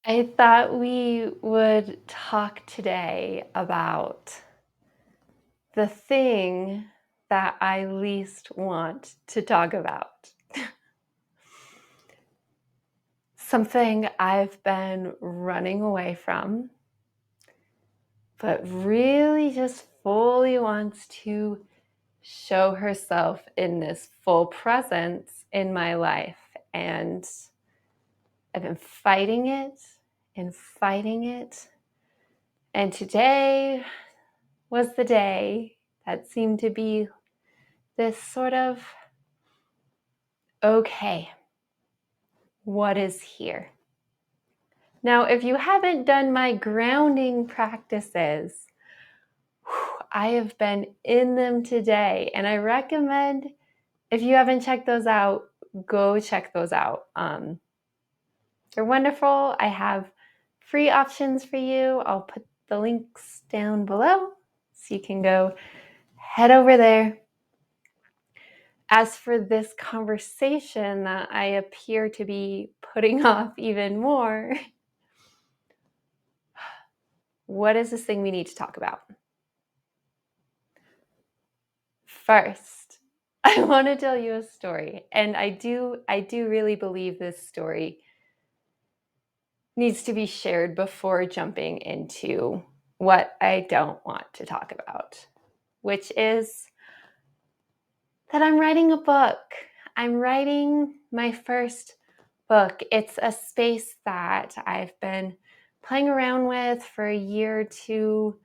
I thought we would talk today about the thing that I least want to talk about. Something I've been running away from, but really just fully wants to show herself in this full presence in my life. And I've been fighting it and fighting it. And today was the day that seemed to be this sort of, okay, what is here? Now, if you haven't done my grounding practices, I have been in them today, and I recommend, if you haven't checked those out, go check those out. They're wonderful. I have free options for you. I'll put the links down below so you can go head over there. As for this conversation that I appear to be putting off even more, what is this thing we need to talk about? First, I want to tell you a story, and I do really believe this story needs to be shared before jumping into what I don't want to talk about, which is that I'm writing a book. I'm writing my first book. It's a space that I've been playing around with for a year or two,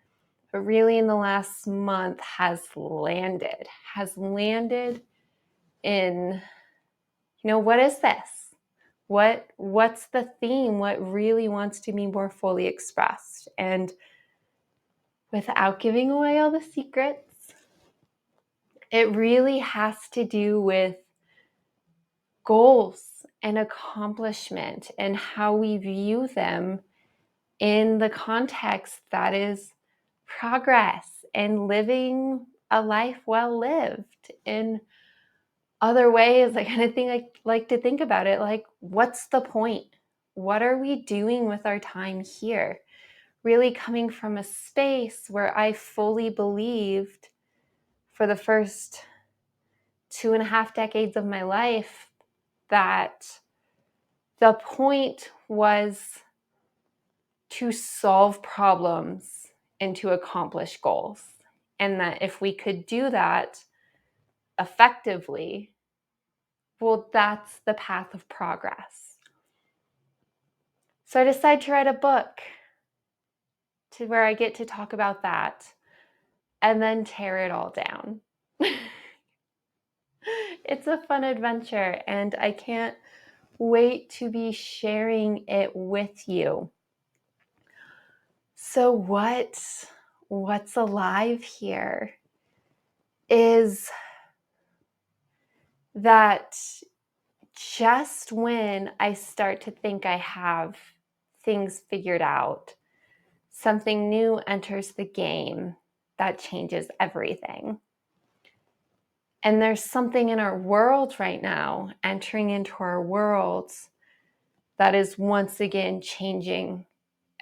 but really in the last month has landed in, what is this? What's the theme? What really wants to be more fully expressed? And without giving away all the secrets, it really has to do with goals and accomplishment and how we view them in the context that is progress and living a life well lived. In other ways, I kind of think I like to think about it like, what's the point? What are we doing with our time here? Really coming from a space where I fully believed for the first 2.5 decades of my life that the point was to solve problems and to accomplish goals. And that if we could do that effectively, well, that's the path of progress. So I decided to write a book to where I get to talk about that and then tear it all down. It's a fun adventure, and I can't wait to be sharing it with you. So what's alive here is that just when I start to think I have things figured out, something new enters the game that changes everything. And there's something in our world right now entering into our worlds that is once again changing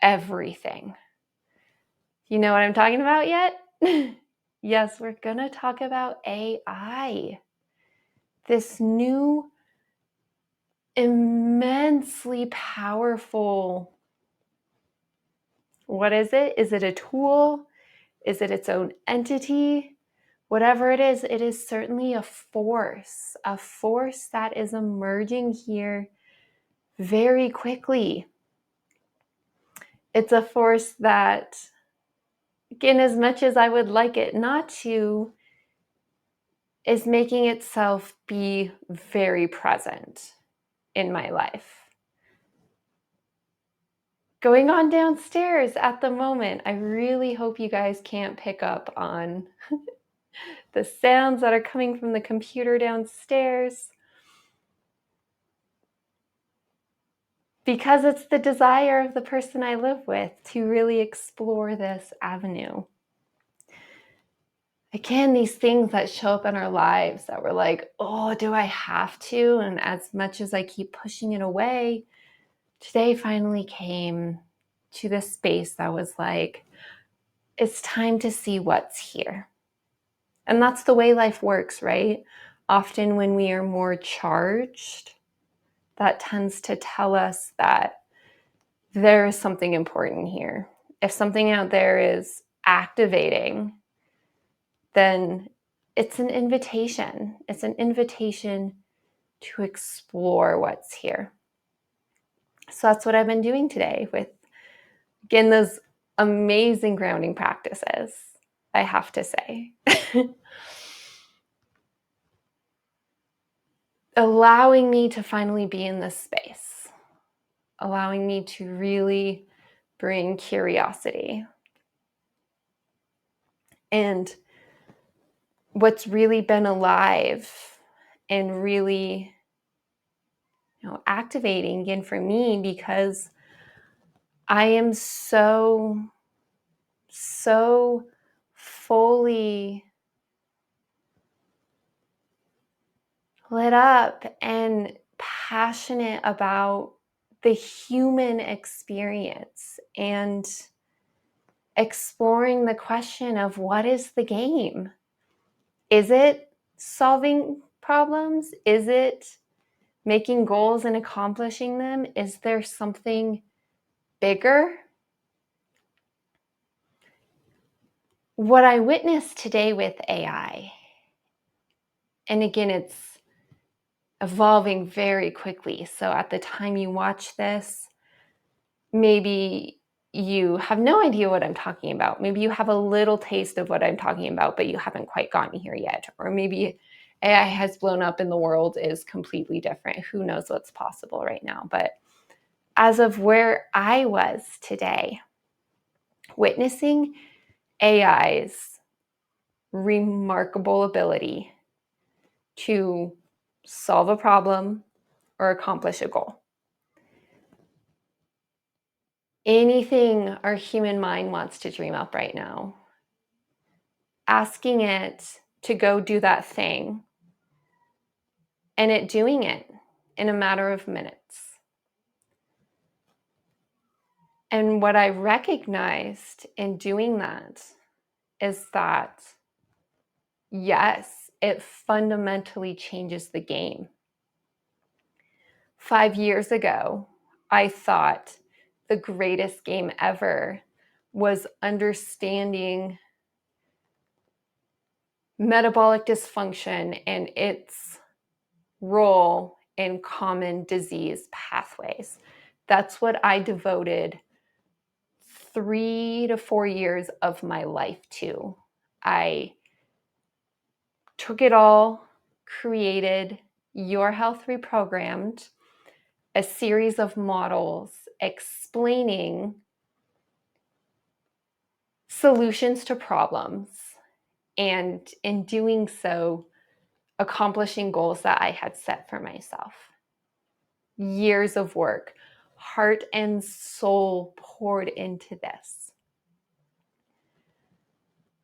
everything. You know what I'm talking about yet? Yes, we're going to talk about AI. This new, immensely powerful, what is it? Is it a tool? Is it its own entity? Whatever it is certainly a force that is emerging here very quickly. It's a force that, again, as much as I would like it not to, is making itself be very present in my life. Going on downstairs at the moment, I really hope you guys can't pick up on the sounds that are coming from the computer downstairs, because it's the desire of the person I live with to really explore this avenue. Again, these things that show up in our lives that we're like, oh, do I have to? And as much as I keep pushing it away, today finally came to this space that was like, it's time to see what's here. And that's the way life works, right? Often when we are more charged, that tends to tell us that there is something important here. If something out there is activating, then it's an invitation. It's an invitation to explore what's here. So that's what I've been doing today with, again, those amazing grounding practices, I have to say. Allowing me to finally be in this space, allowing me to really bring curiosity. And what's really been alive and really, activating again for me, because I am so fully lit up and passionate about the human experience and exploring the question of, what is the game? Is it solving problems? Is it making goals and accomplishing them? Is there something bigger? What I witnessed today with AI, and again, it's evolving very quickly. So at the time you watch this, maybe you have no idea what I'm talking about. Maybe you have a little taste of what I'm talking about, but you haven't quite gotten here yet. Or maybe AI has blown up and the world is completely different. Who knows what's possible right now? But as of where I was today, witnessing AI's remarkable ability to solve a problem or accomplish a goal. Anything our human mind wants to dream up right now, asking it to go do that thing and it doing it in a matter of minutes. And what I recognized in doing that is that, yes, it fundamentally changes the game. 5 years ago, I thought the greatest game ever was understanding metabolic dysfunction and its role in common disease pathways. That's what I devoted 3 to 4 years of my life to. I took it all, created Your Health Reprogrammed, a series of models explaining solutions to problems, and in doing so, accomplishing goals that I had set for myself. Years of work, heart and soul poured into this.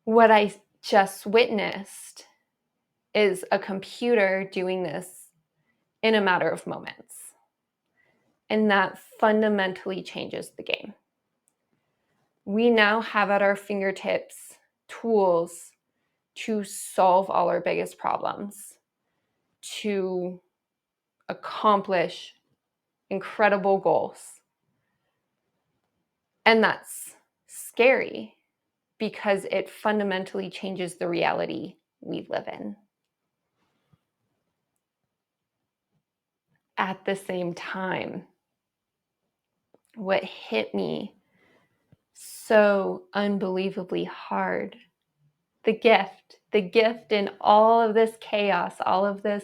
What I just witnessed is a computer doing this in a matter of moments. And that fundamentally changes the game. We now have at our fingertips tools to solve all our biggest problems, to accomplish incredible goals. And that's scary because it fundamentally changes the reality we live in. At the same time, what hit me so unbelievably hard, the gift in all of this chaos, all of this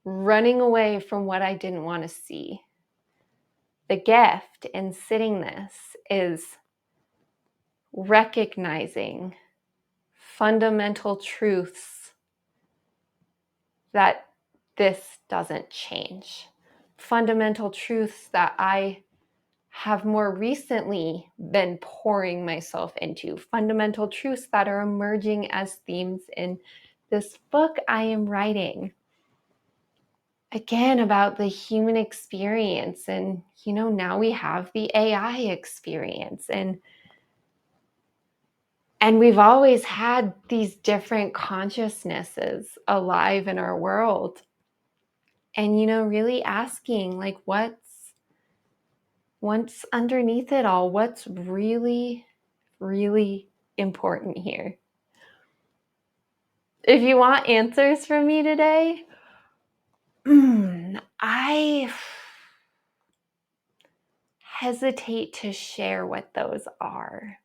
running away from what I didn't want to see. The gift in sitting this is recognizing fundamental truths that this doesn't change. Fundamental truths that I have more recently been pouring myself into. Fundamental truths that are emerging as themes in this book I am writing. again, about the human experience. And, now we have the AI experience. And we've always had these different consciousnesses alive in our world. And, really asking, like, what's underneath it all? What's really, really important here? If you want answers from me today, I hesitate to share what those are.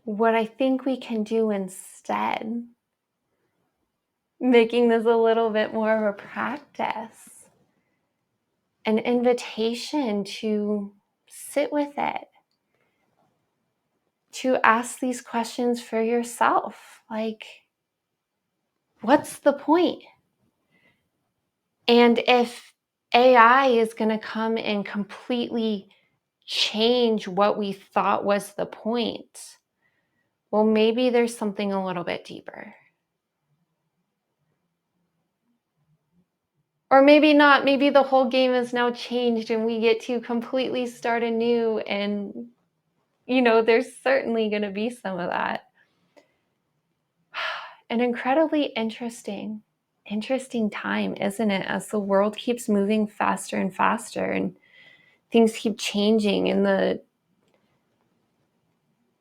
What I think we can do instead, making this a little bit more of a practice, an invitation to sit with it, to ask these questions for yourself. Like, what's the point? And if AI is going to come and completely change what we thought was the point, well, maybe there's something a little bit deeper. Or maybe not. Maybe the whole game is now changed and we get to completely start anew. And, there's certainly going to be some of that. An incredibly interesting time, isn't it? As the world keeps moving faster and faster and things keep changing, and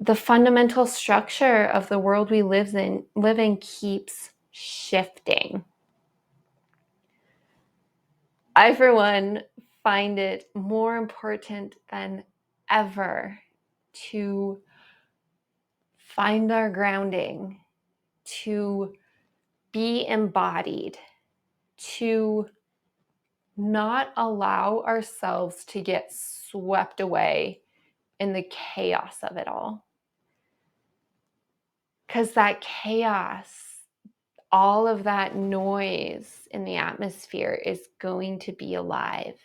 the fundamental structure of the world we live in keeps shifting. I, for one, find it more important than ever to find our grounding, to be embodied, to not allow ourselves to get swept away in the chaos of it all. Because that chaos, all of that noise in the atmosphere is going to be alive.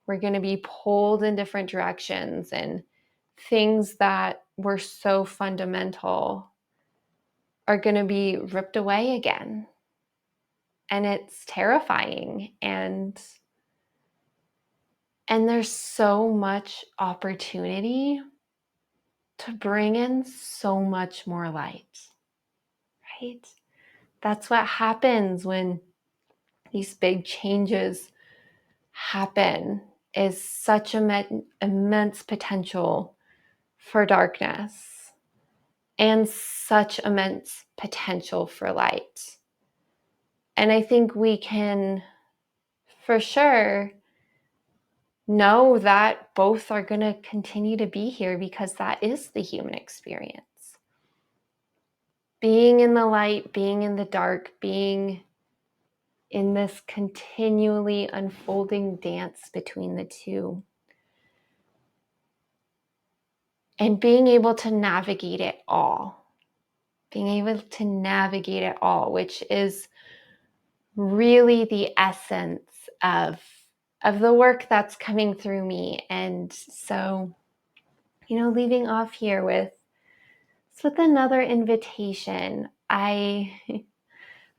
We're going to be pulled in different directions, and things that were so fundamental are going to be ripped away again. And it's terrifying. And there's so much opportunity to bring in so much more light, right? That's what happens when these big changes happen, is such immense potential for darkness and such immense potential for light. And I think we can, for sure, know that both are going to continue to be here, because that is the human experience. Being in the light, being in the dark, being in this continually unfolding dance between the two. And being able to navigate it all. Which is really the essence of the work that's coming through me. And so, leaving off here with another invitation. I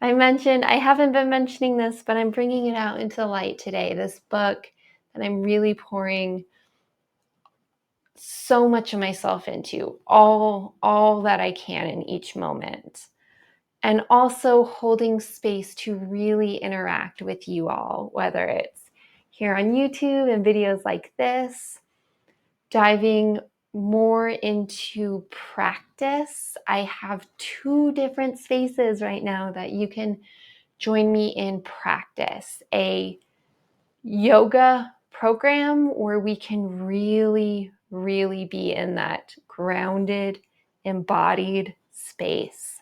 mentioned, I haven't been mentioning this, but I'm bringing it out into light today. This book that I'm really pouring so much of myself into, all that I can in each moment. And also holding space to really interact with you all, whether it's here on YouTube and videos like this, diving more into practice. I have 2 different spaces right now that you can join me in practice. A yoga program where we can really, really be in that grounded, embodied space.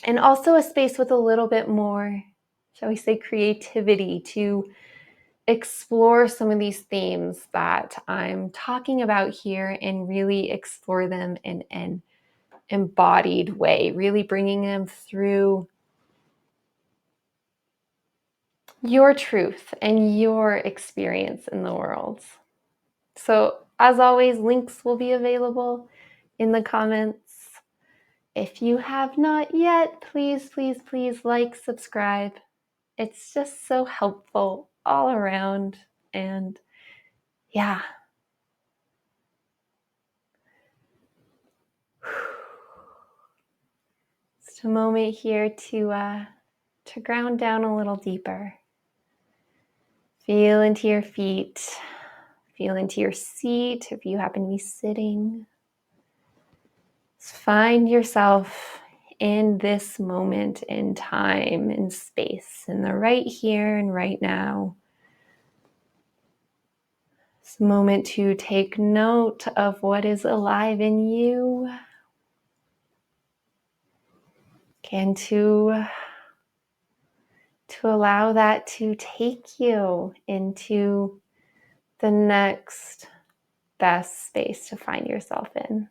And also a space with a little bit more, shall we say, creativity to explore some of these themes that I'm talking about here and really explore them in an embodied way, really bringing them through your truth and your experience in the world. So, as always, links will be available in the comments. If you have not yet, please, please, please like, subscribe. It's just so helpful all around. And yeah. Just a moment here to ground down a little deeper. Feel into your feet. Feel into your seat if you happen to be sitting. Just find yourself in this moment in time and space, in the right here and right now. It's a moment to take note of what is alive in you and to allow that to take you into the next best space to find yourself in.